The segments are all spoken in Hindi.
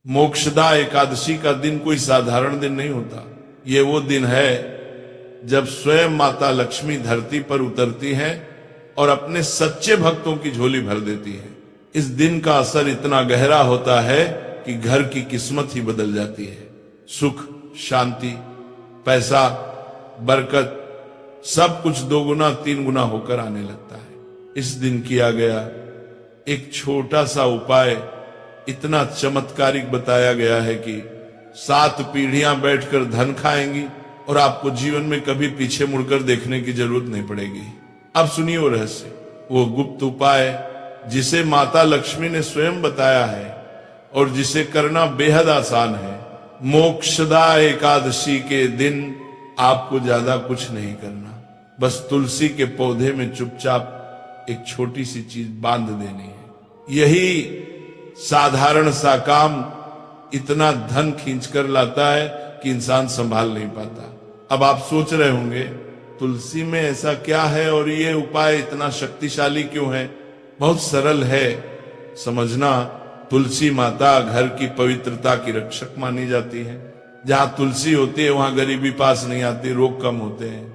मोक्षदा एकादशी का दिन कोई साधारण दिन नहीं होता। ये वो दिन है जब स्वयं माता लक्ष्मी धरती पर उतरती हैं और अपने सच्चे भक्तों की झोली भर देती है। इस दिन का असर इतना गहरा होता है कि घर की किस्मत ही बदल जाती है। सुख, शांति, पैसा, बरकत सब कुछ 2 गुना 3 गुना होकर आने लगता है। इस दिन किया गया एक छोटा सा उपाय इतना चमत्कारिक बताया गया है कि 7 पीढ़ियां बैठकर धन खाएंगी और आपको जीवन में कभी पीछे मुड़कर देखने की जरूरत नहीं पड़ेगी। अब सुनिए वो रहस्य, वो गुप्त उपाय जिसे माता लक्ष्मी ने स्वयं बताया है और जिसे करना बेहद आसान है। मोक्षदा एकादशी के दिन आपको ज्यादा कुछ नहीं करना, बस तुलसी के पौधे में चुपचाप एक छोटी सी चीज बांध देनी है। यही साधारण सा काम इतना धन खींच कर लाता है कि इंसान संभाल नहीं पाता। अब आप सोच रहे होंगे तुलसी में ऐसा क्या है और ये उपाय इतना शक्तिशाली क्यों है? बहुत सरल है समझना। तुलसी माता घर की पवित्रता की रक्षक मानी जाती है। जहां तुलसी होती है वहां गरीबी पास नहीं आती, रोग कम होते हैं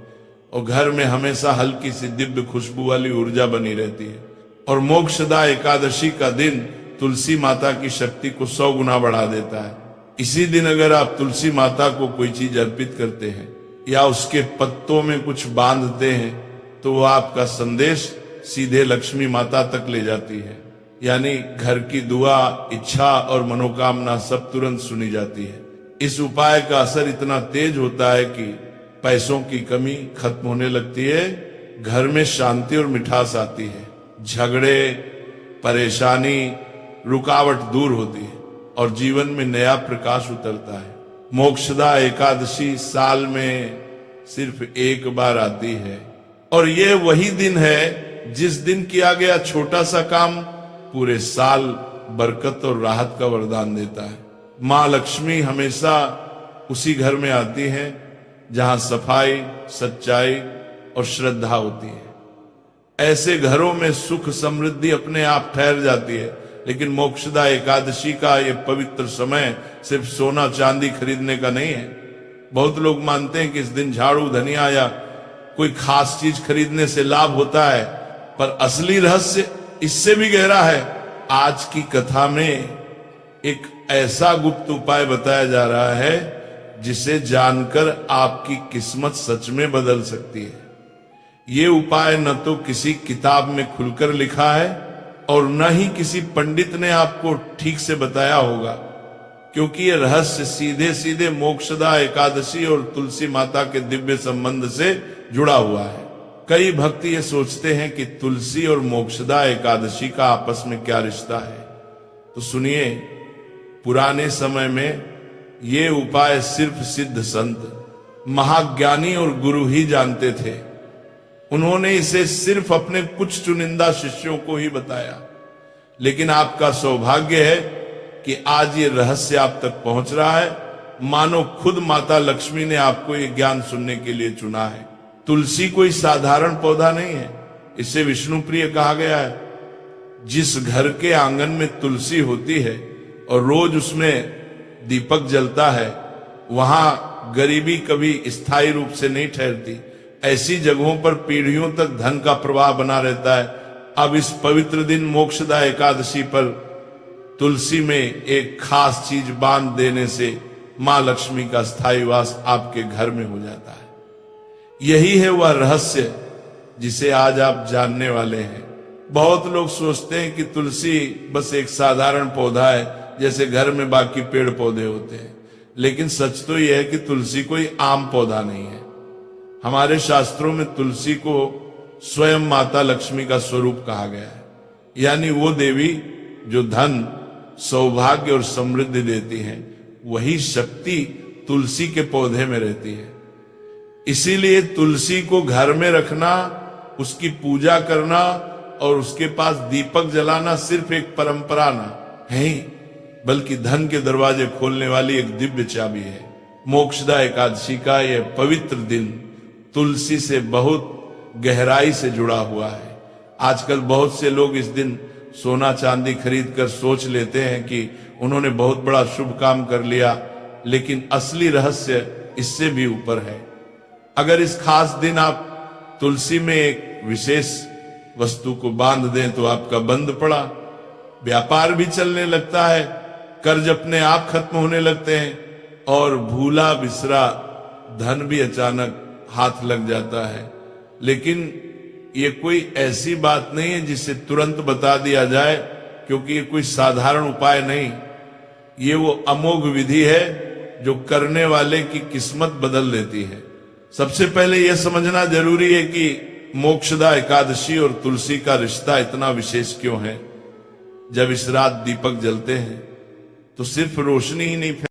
और घर में हमेशा हल्की सी दिव्य खुशबू वाली ऊर्जा बनी रहती है। और मोक्षदा एकादशी का दिन तुलसी माता की शक्ति को 100 गुना बढ़ा देता है। इसी दिन अगर आप तुलसी माता को कोई चीज अर्पित करते हैं या उसके पत्तों में कुछ बांधते हैं तो वो आपका संदेश सीधे लक्ष्मी माता तक ले जाती है। यानी घर की दुआ, इच्छा और मनोकामना सब तुरंत सुनी जाती है। इस उपाय का असर इतना तेज होता है कि पैसों की कमी खत्म होने लगती है, घर में शांति और मिठास आती है, झगड़े, परेशानी, रुकावट दूर होती है और जीवन में नया प्रकाश उतरता है। मोक्षदा एकादशी साल में सिर्फ एक बार आती है और ये वही दिन है जिस दिन किया गया छोटा सा काम पूरे साल बरकत और राहत का वरदान देता है। माँ लक्ष्मी हमेशा उसी घर में आती है जहां सफाई, सच्चाई और श्रद्धा होती है। ऐसे घरों में सुख समृद्धि अपने आप ठहर जाती है। लेकिन मोक्षदा एकादशी का ये पवित्र समय सिर्फ सोना चांदी खरीदने का नहीं है। बहुत लोग मानते हैं कि इस दिन झाड़ू, धनिया या कोई खास चीज खरीदने से लाभ होता है, पर असली रहस्य इससे भी गहरा है। आज की कथा में एक ऐसा गुप्त उपाय बताया जा रहा है जिसे जानकर आपकी किस्मत सच में बदल सकती है। ये उपाय न तो किसी किताब में खुलकर लिखा है और न ही किसी पंडित ने आपको ठीक से बताया होगा, क्योंकि ये रहस्य सीधे सीधे मोक्षदा एकादशी और तुलसी माता के दिव्य संबंध से जुड़ा हुआ है। कई भक्त ये सोचते हैं कि तुलसी और मोक्षदा एकादशी का आपस में क्या रिश्ता है। तो सुनिए, पुराने समय में ये उपाय सिर्फ सिद्ध संत, महाज्ञानी और गुरु ही जानते थे। उन्होंने इसे सिर्फ अपने कुछ चुनिंदा शिष्यों को ही बताया। लेकिन आपका सौभाग्य है कि आज ये रहस्य आप तक पहुंच रहा है, मानो खुद माता लक्ष्मी ने आपको ये ज्ञान सुनने के लिए चुना है। तुलसी कोई साधारण पौधा नहीं है, इसे विष्णु प्रिय कहा गया है। जिस घर के आंगन में तुलसी होती है और रोज उसमें दीपक जलता है, वहां गरीबी कभी स्थायी रूप से नहीं ठहरती। ऐसी जगहों पर पीढ़ियों तक धन का प्रवाह बना रहता है। अब इस पवित्र दिन मोक्षदा एकादशी पर तुलसी में एक खास चीज बांध देने से मां लक्ष्मी का स्थायी वास आपके घर में हो जाता है। यही है वह रहस्य जिसे आज आप जानने वाले हैं। बहुत लोग सोचते हैं कि तुलसी बस एक साधारण पौधा है, जैसे घर में बाकी पेड़ पौधे होते हैं। लेकिन सच तो यह है कि तुलसी कोई आम पौधा नहीं है। हमारे शास्त्रों में तुलसी को स्वयं माता लक्ष्मी का स्वरूप कहा गया है, यानी वो देवी जो धन, सौभाग्य और समृद्धि देती हैं। वही शक्ति तुलसी के पौधे में रहती है। इसीलिए तुलसी को घर में रखना, उसकी पूजा करना और उसके पास दीपक जलाना सिर्फ एक परंपरा ना है, बल्कि धन के दरवाजे खोलने वाली एक दिव्य चाबी है। मोक्षदा एकादशी का यह पवित्र दिन तुलसी से बहुत गहराई से जुड़ा हुआ है। आजकल बहुत से लोग इस दिन सोना चांदी खरीद कर सोच लेते हैं कि उन्होंने बहुत बड़ा शुभ काम कर लिया, लेकिन असली रहस्य इससे भी ऊपर है। अगर इस खास दिन आप तुलसी में एक विशेष वस्तु को बांध दें तो आपका बंद पड़ा व्यापार भी चलने लगता है, कर्ज अपने आप खत्म होने लगते हैं और भूला बिसरा धन भी अचानक हाथ लग जाता है। लेकिन ये कोई ऐसी बात नहीं है जिसे तुरंत बता दिया जाए, क्योंकि ये कोई साधारण उपाय नहीं, ये वो अमोघ विधि है जो करने वाले की किस्मत बदल देती है। सबसे पहले यह समझना जरूरी है कि मोक्षदा एकादशी और तुलसी का रिश्ता इतना विशेष क्यों है। जब इस रात दीपक जलते हैं तो सिर्फ रोशनी ही नहीं